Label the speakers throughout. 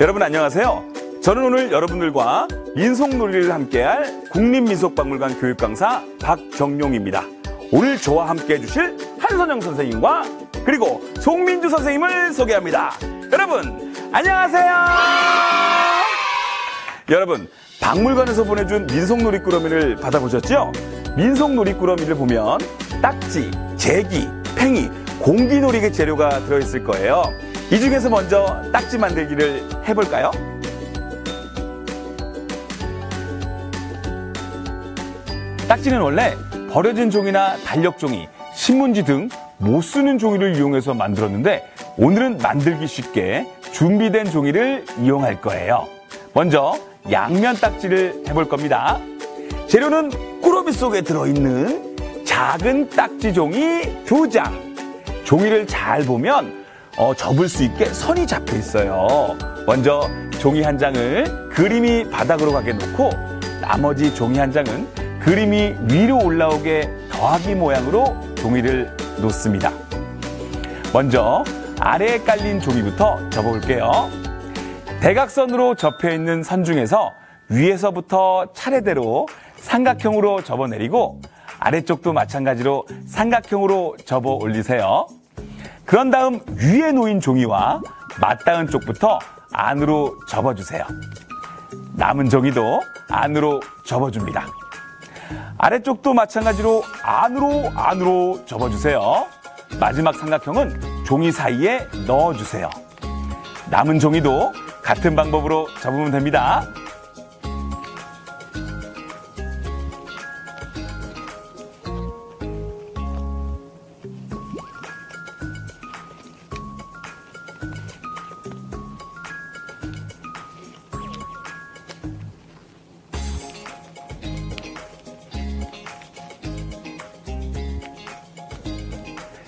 Speaker 1: 여러분 안녕하세요. 저는 오늘 여러분들과 민속놀이를 함께할 국립민속박물관 교육강사 박정용입니다. 오늘 저와 함께 해주실 한선영 선생님과 그리고 송민주 선생님을 소개합니다. 여러분 안녕하세요. 여러분 박물관에서 보내준 민속놀이 꾸러미를 받아보셨죠? 민속놀이 꾸러미를 보면 딱지, 제기, 팽이, 공기놀이의 재료가 들어있을 거예요. 이 중에서 먼저 딱지 만들기를 해볼까요? 딱지는 원래 버려진 종이나 달력 종이, 신문지 등 못 쓰는 종이를 이용해서 만들었는데 오늘은 만들기 쉽게 준비된 종이를 이용할 거예요. 먼저 양면 딱지를 해볼 겁니다. 재료는 꾸러미 속에 들어있는 작은 딱지 종이 2장. 종이를 잘 보면 접을 수 있게 선이 잡혀 있어요. 먼저 종이 한 장을 그림이 바닥으로 가게 놓고 나머지 종이 한 장은 그림이 위로 올라오게 더하기 모양으로 종이를 놓습니다. 먼저 아래에 깔린 종이부터 접어볼게요. 대각선으로 접혀있는 선 중에서 위에서부터 차례대로 삼각형으로 접어내리고 아래쪽도 마찬가지로 삼각형으로 접어 올리세요. 그런 다음 위에 놓인 종이와 맞닿은 쪽부터 안으로 접어주세요. 남은 종이도 안으로 접어줍니다. 아래쪽도 마찬가지로 안으로 접어주세요. 마지막 삼각형은 종이 사이에 넣어주세요. 남은 종이도 같은 방법으로 접으면 됩니다.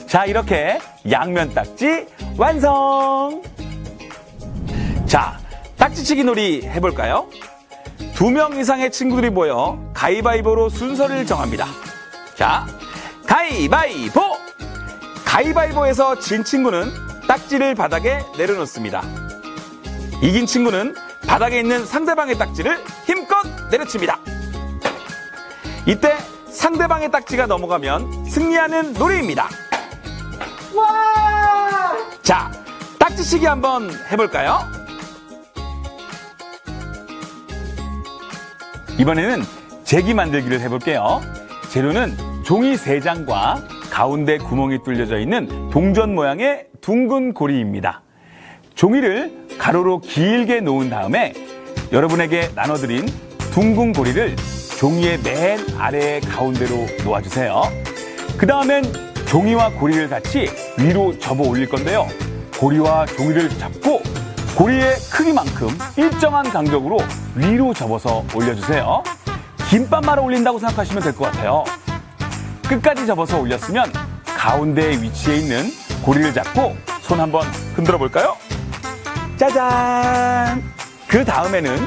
Speaker 1: 자, 이렇게 양면 딱지 완성! 자, 딱지치기 놀이 해볼까요? 2명 이상의 친구들이 모여 가위바위보로 순서를 정합니다. 자, 가위바위보! 가위바위보에서 진 친구는 딱지를 바닥에 내려놓습니다. 이긴 친구는 바닥에 있는 상대방의 딱지를 힘껏 내려칩니다. 이때 상대방의 딱지가 넘어가면 승리하는 놀이입니다. 와! 자, 딱지치기 한번 해볼까요? 이번에는 제기 만들기를 해볼게요. 재료는 종이 3장과 가운데 구멍이 뚫려져 있는 동전 모양의 둥근 고리입니다. 종이를 가로로 길게 놓은 다음에 여러분에게 나눠드린 둥근 고리를 종이의 맨 아래 가운데로 놓아주세요. 그 다음엔 종이와 고리를 같이 위로 접어 올릴 건데요. 고리와 종이를 잡고 고리의 크기만큼 일정한 간격으로 위로 접어서 올려주세요. 김밥 말아 올린다고 생각하시면 될 것 같아요. 끝까지 접어서 올렸으면 가운데 위치에 있는 고리를 잡고 손 한번 흔들어 볼까요? 짜잔! 그 다음에는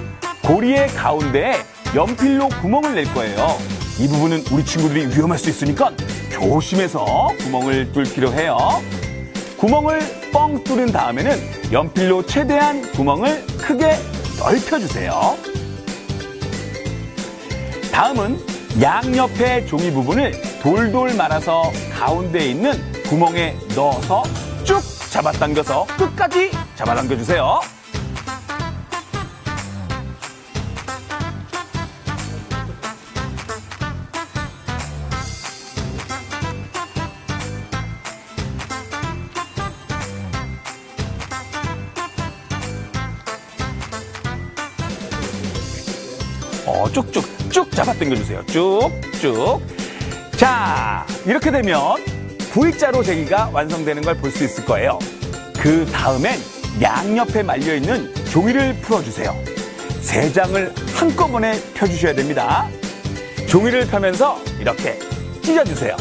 Speaker 1: 고리의 가운데에 연필로 구멍을 낼 거예요. 이 부분은 우리 친구들이 위험할 수 있으니까 조심해서 구멍을 뚫기로 해요. 구멍을 뻥 뚫은 다음에는 연필로 최대한 구멍을 크게 넓혀주세요. 다음은 양옆의 종이 부분을 돌돌 말아서 가운데에 있는 구멍에 넣어서 쭉 잡아당겨서 끝까지 잡아당겨주세요. 쭉쭉 잡아당겨주세요. 쭉쭉. 자, 이렇게 되면 V자로 제기가 완성되는 걸 볼 수 있을 거예요. 그 다음엔 양옆에 말려있는 종이를 풀어주세요. 3장을 한꺼번에 펴주셔야 됩니다. 종이를 펴면서 이렇게 찢어주세요.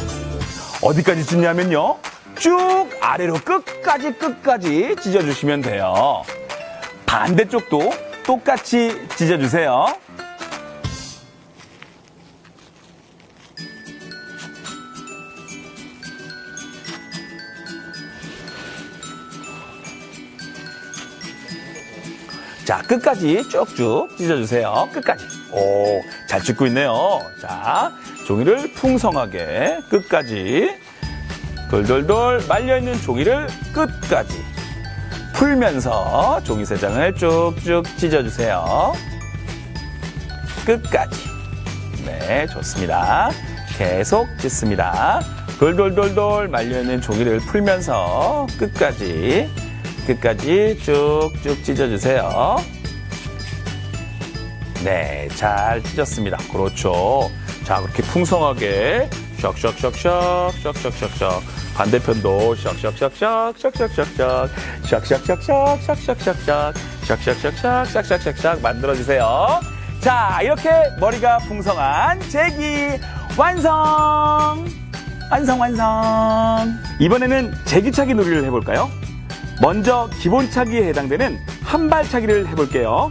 Speaker 1: 어디까지 찢냐면요, 쭉 아래로 끝까지 찢어주시면 돼요. 반대쪽도 똑같이 찢어주세요. 자, 끝까지 쭉쭉 찢어주세요. 끝까지. 오, 잘 찢고 있네요. 자, 종이를 풍성하게 끝까지 돌돌돌 말려있는 종이를 끝까지 풀면서 종이 3장을 쭉쭉 찢어주세요. 끝까지. 네, 좋습니다. 계속 찢습니다. 돌돌돌돌 말려있는 종이를 풀면서 끝까지 쭉쭉 찢어주세요. 네, 잘 찢었습니다. 그렇죠. 자, 그렇게 풍성하게 샥샥샥샥 반대편도 샥샥샥샥 만들어주세요. 자, 이렇게 머리가 풍성한 제기 완성! 완성! 이번에는 제기차기 놀이를 해볼까요? 먼저 기본차기에 해당되는 한발차기를 해볼게요.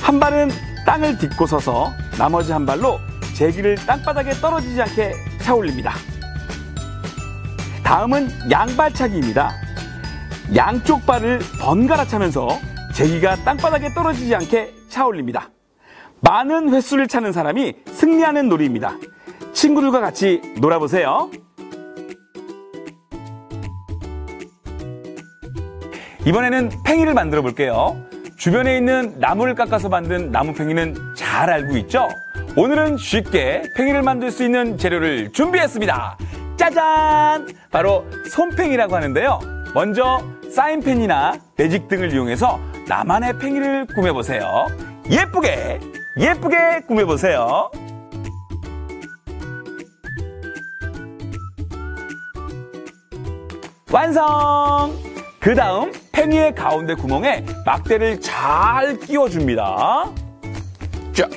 Speaker 1: 한 발은 땅을 딛고 서서 나머지 한 발로 제기를 땅바닥에 떨어지지 않게 차 올립니다. 다음은 양발차기입니다. 양쪽 발을 번갈아 차면서 제기가 땅바닥에 떨어지지 않게 차 올립니다. 많은 횟수를 차는 사람이 승리하는 놀이입니다. 친구들과 같이 놀아보세요. 이번에는 팽이를 만들어 볼게요. 주변에 있는 나무를 깎아서 만든 나무팽이는 잘 알고 있죠? 오늘은 쉽게 팽이를 만들 수 있는 재료를 준비했습니다. 짜잔! 바로 솜팽이라고 하는데요. 먼저 사인펜이나 매직 등을 이용해서 나만의 팽이를 꾸며보세요. 예쁘게 꾸며보세요. 완성! 그 다음 팽이의 가운데 구멍에 막대를 잘 끼워줍니다. 자,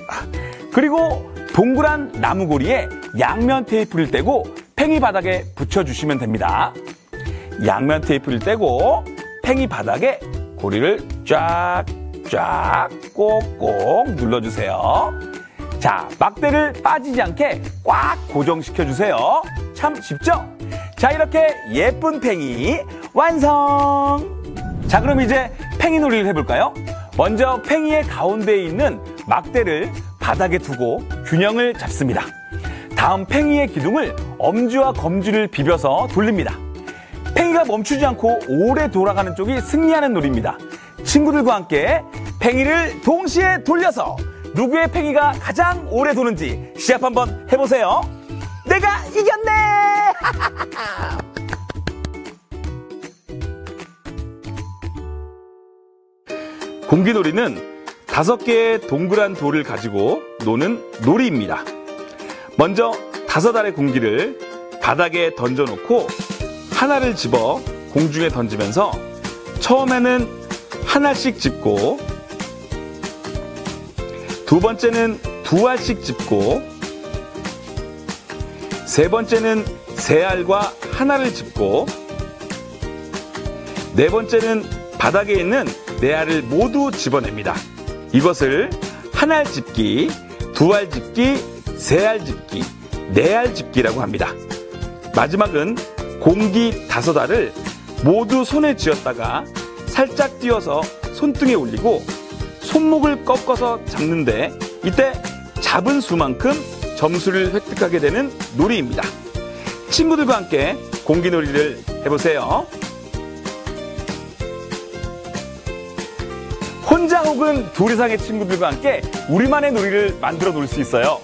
Speaker 1: 그리고 동그란 나무고리에 양면 테이프를 떼고 팽이 바닥에 붙여주시면 됩니다. 양면 테이프를 떼고 팽이 바닥에 고리를 쫙 꼭꼭 눌러주세요. 자, 막대를 빠지지 않게 꽉 고정시켜주세요. 참 쉽죠? 자, 이렇게 예쁜 팽이 완성! 자, 그럼 이제 팽이 놀이를 해볼까요? 먼저 팽이의 가운데에 있는 막대를 바닥에 두고 균형을 잡습니다. 다음 팽이의 기둥을 엄지와 검지를 비벼서 돌립니다. 팽이가 멈추지 않고 오래 돌아가는 쪽이 승리하는 놀이입니다. 친구들과 함께 팽이를 동시에 돌려서 누구의 팽이가 가장 오래 도는지 시합 한번 해보세요. 내가 이겼네! 공기놀이는 5개의 동그란 돌을 가지고 노는 놀이입니다. 먼저 5알의 공기를 바닥에 던져놓고 하나를 집어 공중에 던지면서 처음에는 하나씩 집고, 두 번째는 2알씩 집고, 세 번째는 3알과 하나를 집고, 네 번째는 바닥에 있는 4알을 모두 집어냅니다. 이것을 1알 집기, 2알 집기, 3알 집기, 4알 집기라고 합니다. 마지막은 공기 5알을 모두 손에 쥐었다가 살짝 띄워서 손등에 올리고 손목을 꺾어서 잡는데, 이때 잡은 수만큼 점수를 획득하게 되는 놀이입니다. 친구들과 함께 공기놀이를 해보세요. 혼자 혹은 둘 이상의 친구들과 함께 우리만의 놀이를 만들어 놓을 수 있어요.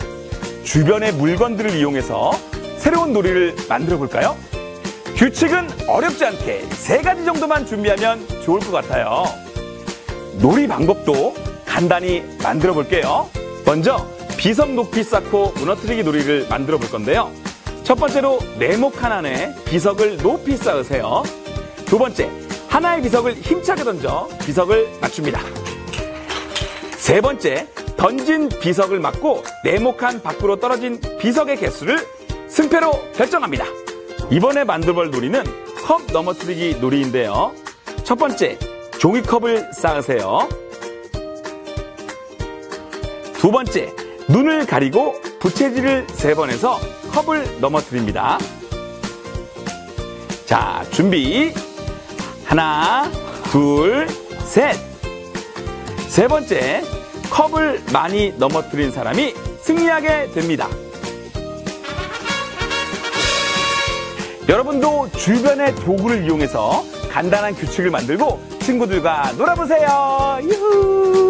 Speaker 1: 주변의 물건들을 이용해서 새로운 놀이를 만들어 볼까요? 규칙은 어렵지 않게 3가지 정도만 준비하면 좋을 것 같아요. 놀이 방법도 간단히 만들어 볼게요. 먼저 비석 높이 쌓고 무너뜨리기 놀이를 만들어 볼 건데요. 첫 번째로 네모 칸 안에 비석을 높이 쌓으세요. 두 번째, 하나의 비석을 힘차게 던져 비석을 맞춥니다. 세 번째, 던진 비석을 맞고 네모 칸 밖으로 떨어진 비석의 개수를 승패로 결정합니다. 이번에 만들어볼 놀이는 컵 넘어뜨리기 놀이인데요. 첫 번째, 종이컵을 쌓으세요. 두 번째, 눈을 가리고 부채질을 3번 해서 컵을 넘어뜨립니다. 자, 준비. 하나, 둘, 셋. 세 번째, 컵을 많이 넘어뜨린 사람이 승리하게 됩니다. 여러분도 주변의 도구를 이용해서 간단한 규칙을 만들고 친구들과 놀아보세요. 유후!